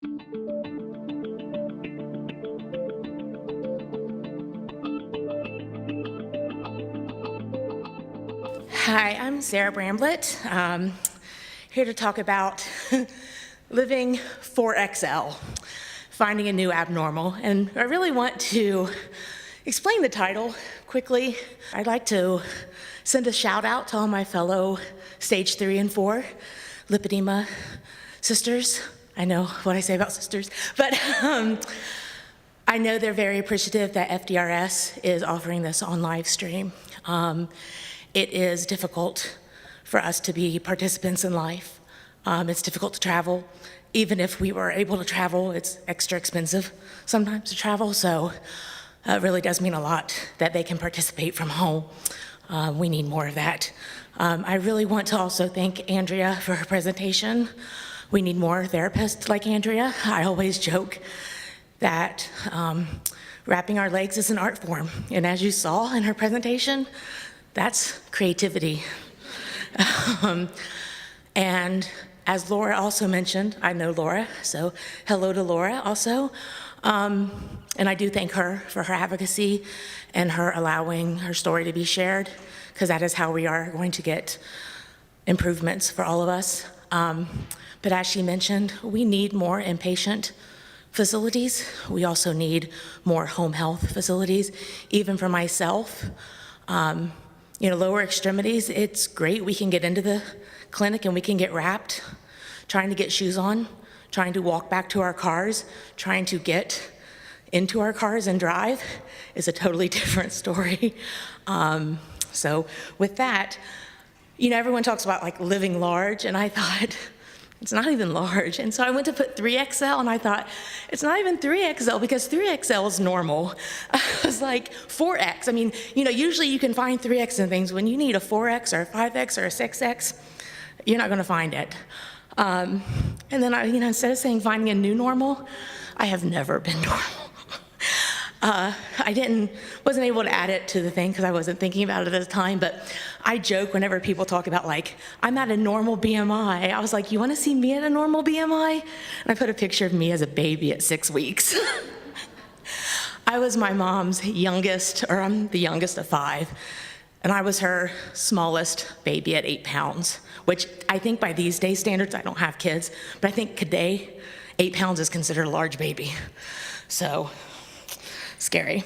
Hi, I'm Sarah Bramblette, here to talk about living 4XL, finding a new abnormal. And I really want to explain the title quickly. I'd like to send a shout out to all my fellow stage 3 and 4 lymphedema sisters. I know what I say about sisters, but I know they're very appreciative that FDRS is offering this on live stream. It is difficult for us to be participants in life. It's difficult to travel. Even if we were able to travel, it's extra expensive sometimes to travel, so it really does mean a lot that they can participate from home. We need more of that. I really want to also thank Andrea for her presentation. We need more therapists like Andrea. I always joke that wrapping our legs is an art form, and as you saw in her presentation, that's creativity. And as Laura also mentioned, I know Laura, so hello to Laura also. And I do thank her for her advocacy and her allowing her story to be shared, because that is how we are going to get improvements for all of us. But as she mentioned, we need more inpatient facilities. We also need more home health facilities. Even for myself, lower extremities, it's great. We can get into the clinic and we can get wrapped, trying to get shoes on, trying to walk back to our cars, trying to get into our cars and drive is a totally different story. So with that, everyone talks about like living large, and I thought, it's not even large. And so I went to put 3XL, and I thought, it's not even 3XL because 3XL is normal. I was like, 4X. I mean, usually you can find 3X in things. When you need a 4X or a 5X or a 6X, you're not gonna find it. And then instead of saying finding a new normal, I have never been normal. I wasn't able to add it to the thing because I wasn't thinking about it at the time, but I joke whenever people talk about like, I'm at a normal BMI. I was like, you wanna see me at a normal BMI? And I put a picture of me as a baby at 6 weeks. I was my mom's youngest, or I'm the youngest of 5, and I was her smallest baby at 8 pounds, which I think by these days standards, I don't have kids, but I think today, 8 pounds is considered a large baby. So, scary.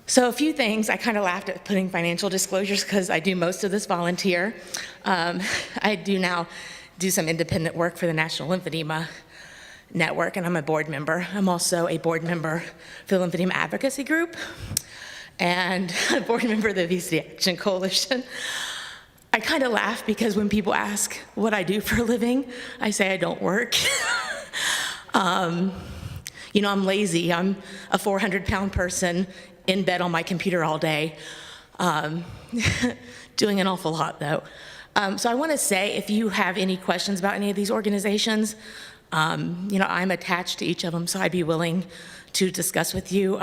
So a few things, I kind of laughed at putting financial disclosures because I do most of this volunteer. I do now do some independent work for the National Lymphedema Network, and I'm a board member. I'm also a board member for the Lymphedema Advocacy Group and a board member of the Obesity Action Coalition. I kind of laugh because when people ask what I do for a living, I say I don't work. I'm lazy. I'm a 400-pound person in bed on my computer all day, doing an awful lot, though. So I want to say, if you have any questions about any of these organizations, I'm attached to each of them, so I'd be willing to discuss with you.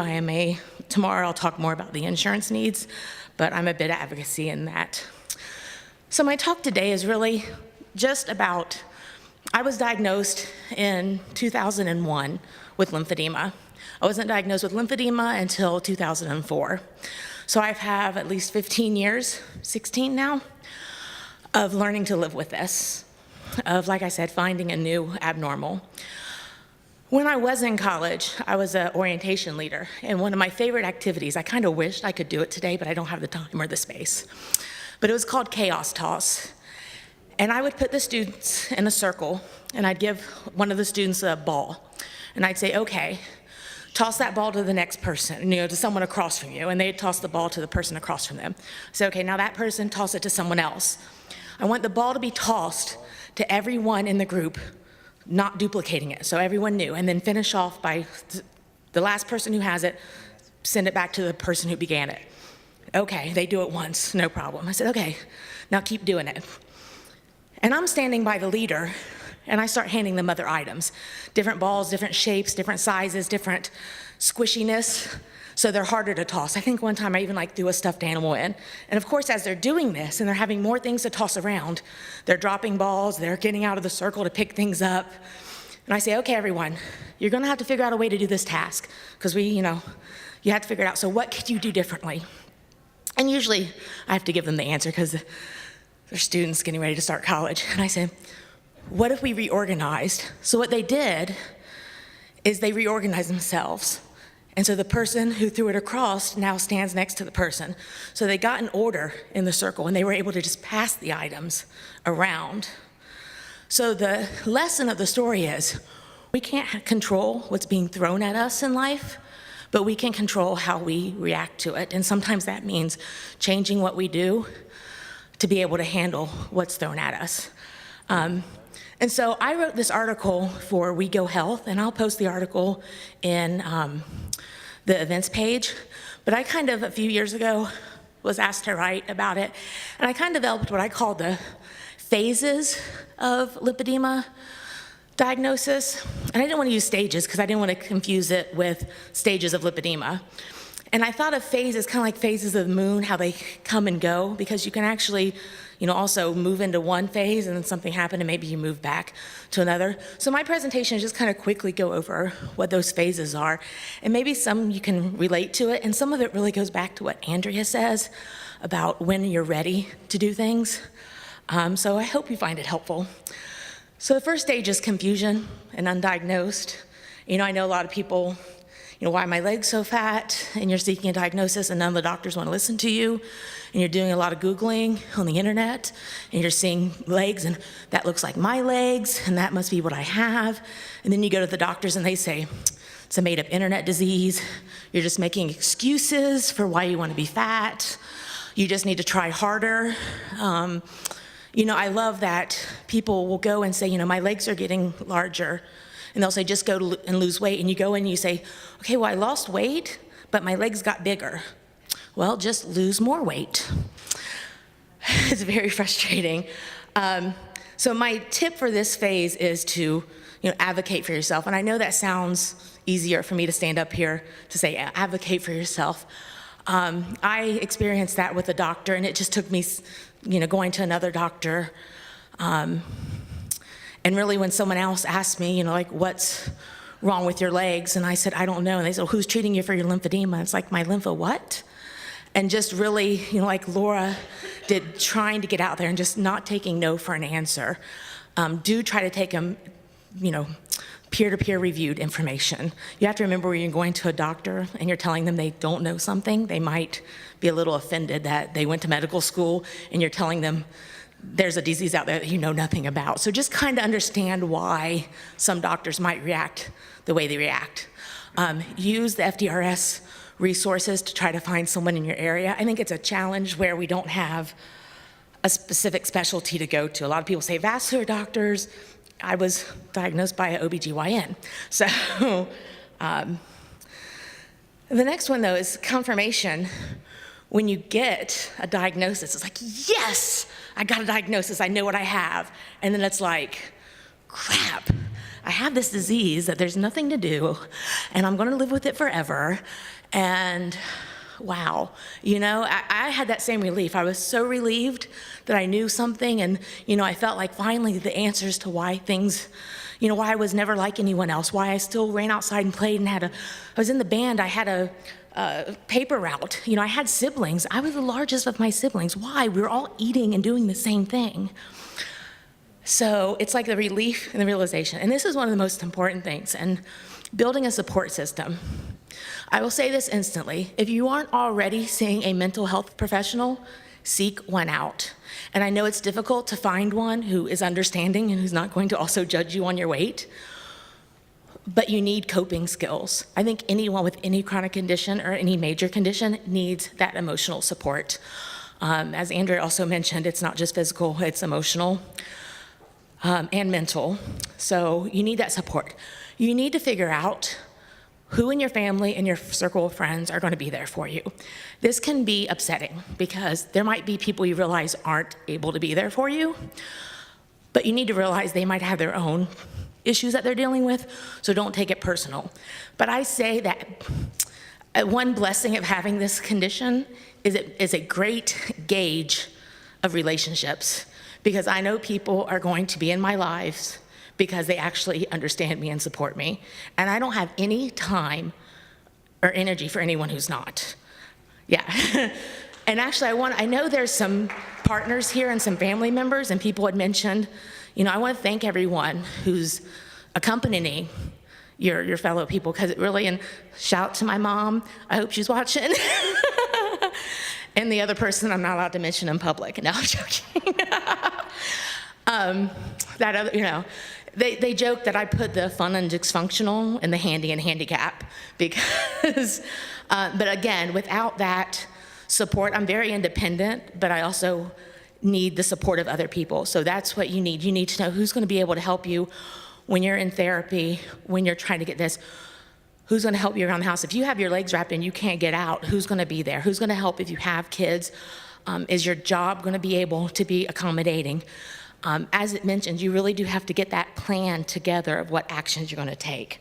Tomorrow I'll talk more about the insurance needs, but I'm a bit of advocacy in that. So my talk today is really just about, I was diagnosed in 2001 with lymphedema. I wasn't diagnosed with lymphedema until 2004. So I have at least 15 years, 16 now, of learning to live with this, of, like I said, finding a new abnormal. When I was in college, I was an orientation leader, and one of my favorite activities, I kind of wished I could do it today, but I don't have the time or the space, but it was called Chaos Toss. And I would put the students in a circle, and I'd give one of the students a ball. And I'd say, okay, toss that ball to the next person, to someone across from you. And they'd toss the ball to the person across from them. So, okay, now that person, toss it to someone else. I want the ball to be tossed to everyone in the group, not duplicating it, so everyone knew. And then finish off by the last person who has it, send it back to the person who began it. Okay, they do it once, no problem. I said, okay, now keep doing it. And I'm standing by the leader, and I start handing them other items. Different balls, different shapes, different sizes, different squishiness, so they're harder to toss. I think one time I even threw a stuffed animal in. And of course, as they're doing this, and they're having more things to toss around, they're dropping balls, they're getting out of the circle to pick things up. And I say, okay, everyone, you're gonna have to figure out a way to do this task, because you have to figure it out. So what could you do differently? And usually I have to give them the answer because they're students getting ready to start college. And I say, what if we reorganized? So what they did is they reorganized themselves. And so the person who threw it across now stands next to the person. So they got an order in the circle and they were able to just pass the items around. So the lesson of the story is we can't control what's being thrown at us in life, but we can control how we react to it. And sometimes that means changing what we do to be able to handle what's thrown at us. And so I wrote this article for We Go Health, and I'll post the article in the events page. But I kind of, a few years ago, was asked to write about it, and I kind of developed what I call the phases of lymphedema diagnosis. And I didn't want to use stages because I didn't want to confuse it with stages of lymphedema. And I thought of phases kind of like phases of the moon, how they come and go, because you can actually, also move into one phase and then something happened and maybe you move back to another. So my presentation is just kind of quickly go over what those phases are. And maybe some you can relate to it, and some of it really goes back to what Andrea says about when you're ready to do things. So I hope you find it helpful. So the first stage is confusion and undiagnosed. I know a lot of people, why are my legs so fat? And you're seeking a diagnosis and none of the doctors want to listen to you. And you're doing a lot of Googling on the internet and you're seeing legs and that looks like my legs and that must be what I have. And then you go to the doctors and they say, it's a made up internet disease. You're just making excuses for why you want to be fat. You just need to try harder. I love that people will go and say, my legs are getting larger. And they'll say, just go and lose weight. And you go in and you say, okay, well, I lost weight, but my legs got bigger. Well, just lose more weight. It's very frustrating. So my tip for this phase is to advocate for yourself. And I know that sounds easier for me to stand up here to say, advocate for yourself. I experienced that with a doctor, and it just took me going to another doctor. And really when someone else asked me, what's wrong with your legs? And I said, I don't know. And they said, well, who's treating you for your lymphedema? It's like, my lympho what? And just really, like Laura did, trying to get out there and just not taking no for an answer. Do try to take them, peer-to-peer reviewed information. You have to remember when you're going to a doctor and you're telling them they don't know something, they might be a little offended that they went to medical school and you're telling them there's a disease out there that you know nothing about. So just kind of understand why some doctors might react the way they react. Use the FDRS resources to try to find someone in your area. I think it's a challenge where we don't have a specific specialty to go to. A lot of people say vascular doctors. I was diagnosed by an OBGYN. So the next one, though, is confirmation. When you get a diagnosis, it's like, yes, I got a diagnosis, I know what I have. And then it's like, crap, I have this disease that there's nothing to do, and I'm gonna live with it forever. And wow, I had that same relief. I was so relieved that I knew something, and I felt like finally the answers to why things, why I was never like anyone else, why I still ran outside and played and I was in the band, I had a paper route. I had siblings. I was the largest of my siblings. Why? We were all eating and doing the same thing. So it's like the relief and the realization. And this is one of the most important things, and building a support system. I will say this instantly. If you aren't already seeing a mental health professional, seek one out. And I know it's difficult to find one who is understanding and who's not going to also judge you on your weight, but you need coping skills. I think anyone with any chronic condition or any major condition needs that emotional support. As Andrea also mentioned, it's not just physical, it's emotional and mental. So you need that support. You need to figure out who in your family and your circle of friends are going to be there for you. This can be upsetting because there might be people you realize aren't able to be there for you, but you need to realize they might have their own issues that they're dealing with, so don't take it personal. But I say that one blessing of having this condition is it is a great gauge of relationships, because I know people are going to be in my lives because they actually understand me and support me. And I don't have any time or energy for anyone who's not. Yeah. And actually, I know there's some partners here and some family members, and people had mentioned, I want to thank everyone who's accompanying your fellow people, because it really, and shout to my mom, I hope she's watching. And the other person I'm not allowed to mention in public. No, I'm joking. That other, they joke that I put the fun and dysfunctional and the handy and handicap because, but again, without that support, I'm very independent, but I also need the support of other people. So that's what you need. You need to know who's going to be able to help you when you're in therapy, when you're trying to get this. Who's going to help you around the house? If you have your legs wrapped and you can't get out, who's going to be there? Who's going to help if you have kids? Is your job going to be able to be accommodating? As it mentioned, you really do have to get that plan together of what actions you're going to take.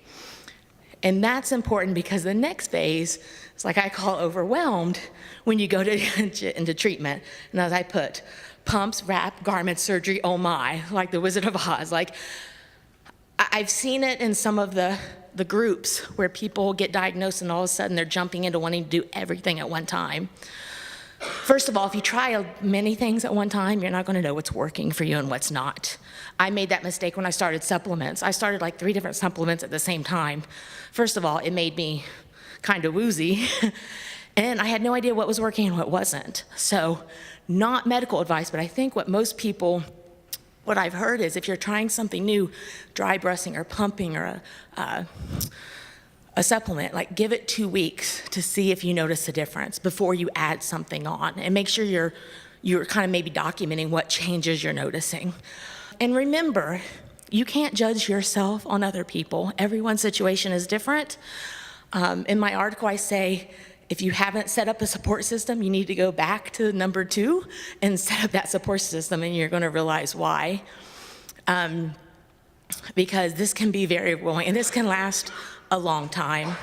And that's important because the next phase is like I call overwhelmed when you go into treatment. And as I put, pumps, wrap, garments, surgery, oh my, like the Wizard of Oz. Like I've seen it in some of the groups where people get diagnosed and all of a sudden they're jumping into wanting to do everything at one time. First of all, if you try many things at one time, you're not going to know what's working for you and what's not. I made that mistake when I started supplements. I started like 3 different supplements at the same time. First of all, it made me kind of woozy, and I had no idea what was working and what wasn't. So, not medical advice, but I think what I've heard is if you're trying something new, dry brushing or pumping or a supplement, like give it 2 weeks to see if you notice a difference before you add something on, and make sure you're kind of maybe documenting what changes you're noticing. And remember, you can't judge yourself on other people. Everyone's situation is different. In my article, I say, if you haven't set up a support system, you need to go back to number 2 and set up that support system, and you're going to realize why. Because this can be very overwhelming, and this can last a long time.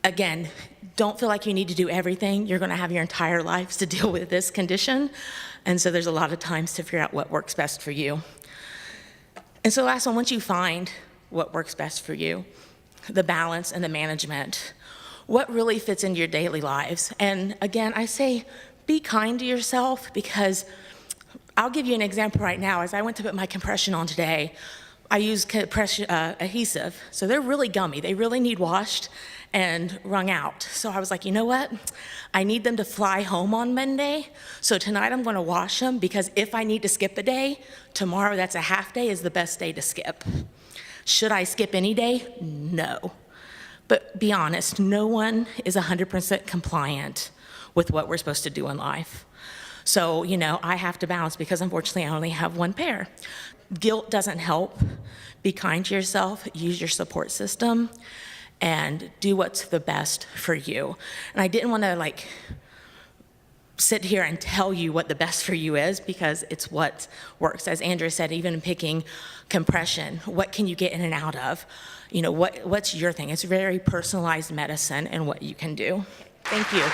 Again, don't feel like you need to do everything. You're going to have your entire lives to deal with this condition, and so there's a lot of times to figure out what works best for you. And so last one, once you find what works best for you, the balance and the management, what really fits into your daily lives. And again, I say be kind to yourself, because I'll give you an example right now. As I went to put my compression on today, I use compression adhesive, so they're really gummy. They really need washed and wrung out. So I was like, you know what? I need them to fly home on Monday, so tonight I'm going to wash them, because if I need to skip a day, tomorrow, that's a half day, is the best day to skip. Should I skip any day? No. But be honest, no one is 100% compliant with what we're supposed to do in life. So, I have to balance, because unfortunately I only have 1 pair. Guilt doesn't help. Be kind to yourself, use your support system, and do what's the best for you. And I didn't want to sit here and tell you what the best for you is, because it's what works. As Andrea said, even in picking compression, what can you get in and out of? What's your thing? It's very personalized medicine and what you can do. Thank you.